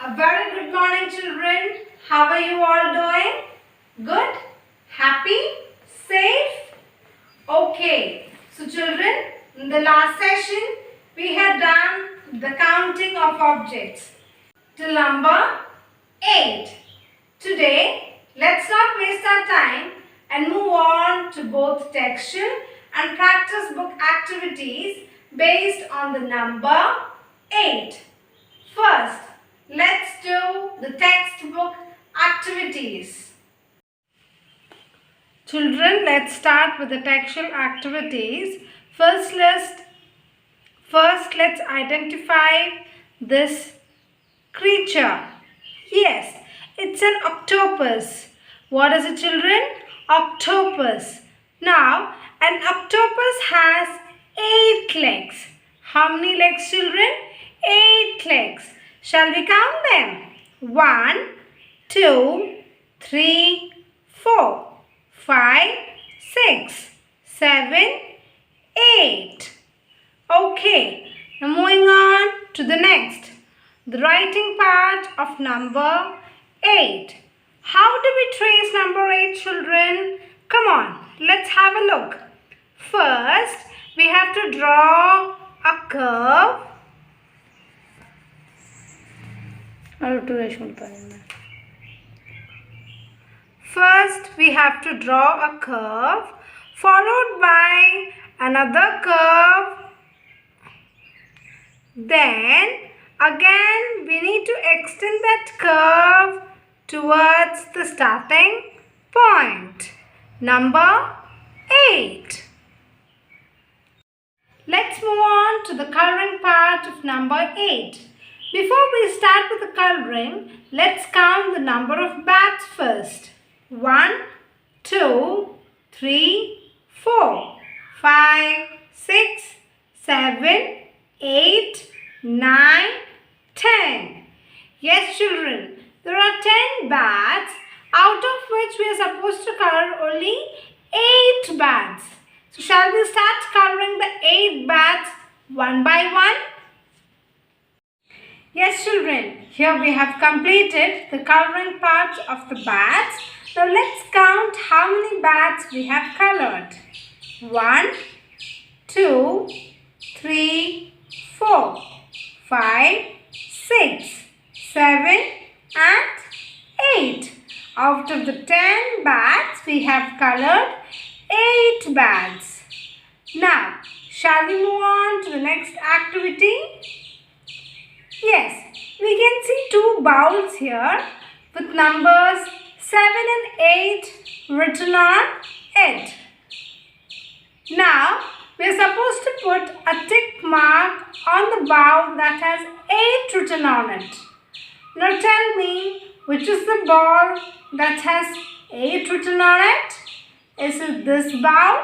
A very good morning, children. How are you all doing? Good? Happy? Safe? Okay. So children, in the last session, we had done the counting of objects till number 8. Today, let's not waste our time and move on to both textual and practice book activities based on the number 8. First, let's do the textbook activities. Children, let's start with the textual activities. First, let's identify this creature. Yes, it's an octopus. What is it, children? Octopus. Now, an octopus has 8 legs. How many legs, children? 8 legs. Shall we count them? 1, 2, 3, 4, 5, 6, 7, 8. Okay, now moving on to the next. The writing part of number 8. How do we trace number 8, children? Come on, let's have a look. First, we have to draw a curve. First, we have to draw a curve followed by another curve. Then, again, we need to extend that curve towards the starting point. Number 8. Let's move on to the coloring part of number 8. Before we start with the coloring, let's count the number of bats first. 1, 2, 3, 4, 5, 6, 7, 8, 9, 10. Yes, children, there are 10 bats, out of which we are supposed to color only 8 bats. So shall we start coloring the 8 bats one by one? Yes, children, here we have completed the coloring part of the bats. Now let's count how many bats we have colored. 1, 2, 3, 4, 5, 6, 7 and 8. Out of the 10 bats, we have colored 8 bats. Now, shall we move on to the next activity? Yes, we can see 2 bowls here with numbers 7 and 8 written on it. Now, we are supposed to put a tick mark on the bowl that has 8 written on it. Now tell me, which is the ball that has 8 written on it? Is it this bowl?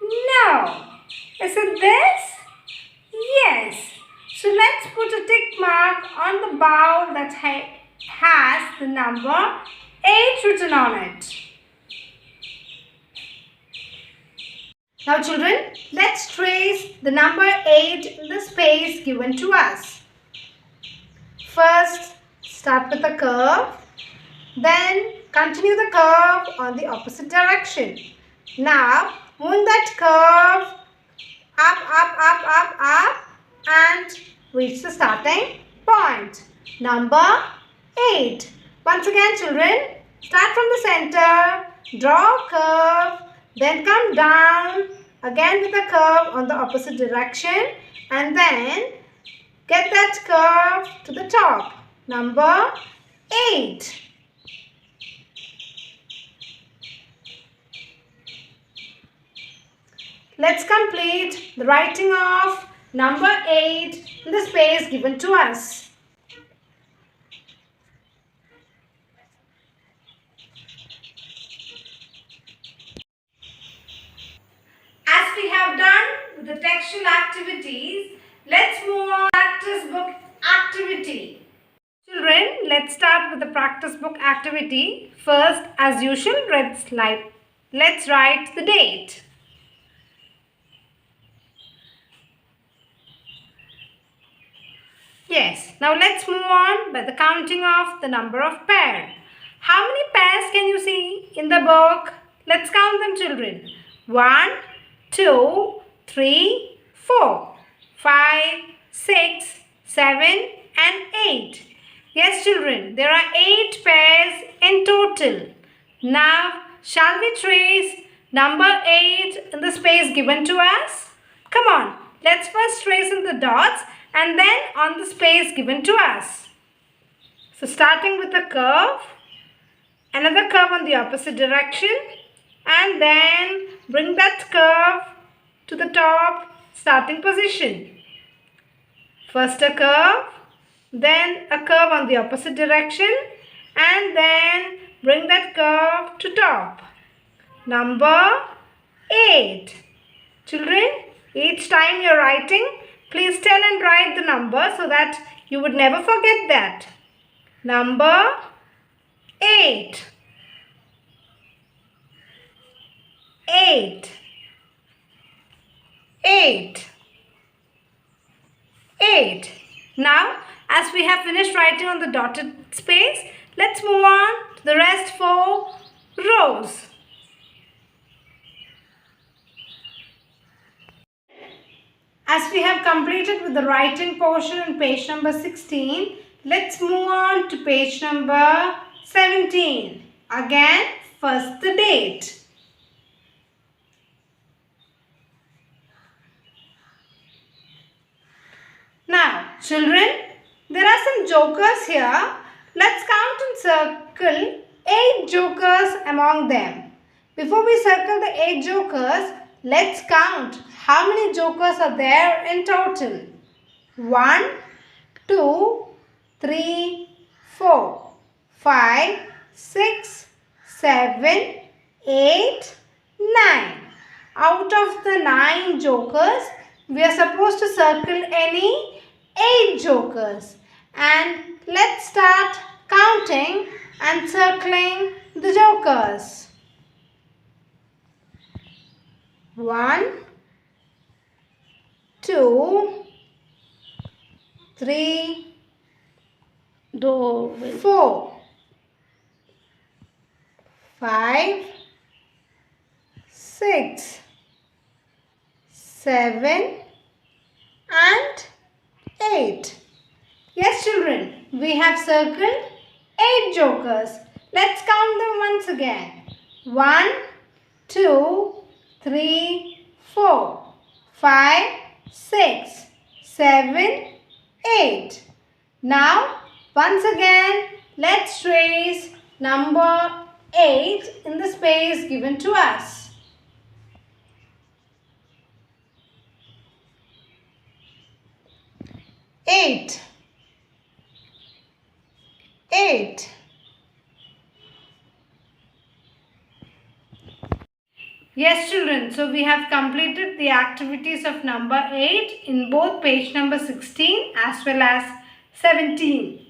No. Is it this? Yes. So let's put a tick mark on the bowl that has the number 8 written on it. Now children, let's trace the number 8 in the space given to us. First, start with a curve. Then continue the curve on the opposite direction. Now, move that curve up and reach the starting point. Number 8. Once again, children, start from the center, draw a curve, then come down again with a curve on the opposite direction and then get that curve to the top. Number 8. Let's complete the writing of number 8 in the space given to us. As we have done with the textual activities, let's move on to practice book activity. Children, let's start with the practice book activity. First, as usual, let's write the date. Yes. Now let's move on by the counting of the number of pairs. How many pairs can you see in the book? Let's count them, children. 1, 2, 3, 4, 5, 6, 7 and 8. Yes, children, there are 8 pairs in total. Now, shall we trace number 8 in the space given to us? Come on, let's first trace in the dots and then on the space given to us. So, starting with a curve, another curve on the opposite direction, and then bring that curve to the top starting position. First a curve, then a curve on the opposite direction, and then bring that curve to top. Number 8. Children, each time you're writing, please tell and write the number so that you would never forget that. Number 8. 8. 8. 8. Now, as we have finished writing on the dotted space, let's move on to the rest 4 rows. As we have completed with the writing portion on page number 16, let's move on to page number 17. Again, first the date. Now, children, there are some jokers here. Let's count and circle 8 jokers among them. Before we circle the 8 jokers, let's count how many jokers are there in total. 1, 2, 3, 4, 5, 6, 7, 8, 9. Out of the 9 jokers, we are supposed to circle any 8 jokers. And let's start counting and circling the jokers. 1, 2, 3, 4, 5, 6, 7 and 8. Yes, children, we have circled 8 jokers. Let's count them once again. 1, 2, 3, 4, 5, 6, 7, 8. Now, once again, let's trace number 8 in the space given to us. 8. 8. Yes, children, so we have completed the activities of number 8 in both page number 16 as well as 17.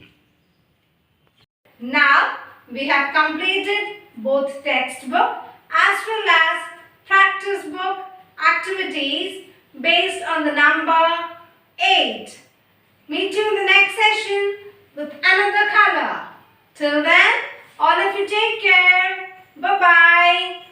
Now, we have completed both textbook as well as practice book activities based on the number 8. Meet you in the next session with another color. Till then, all of you take care. Bye-bye.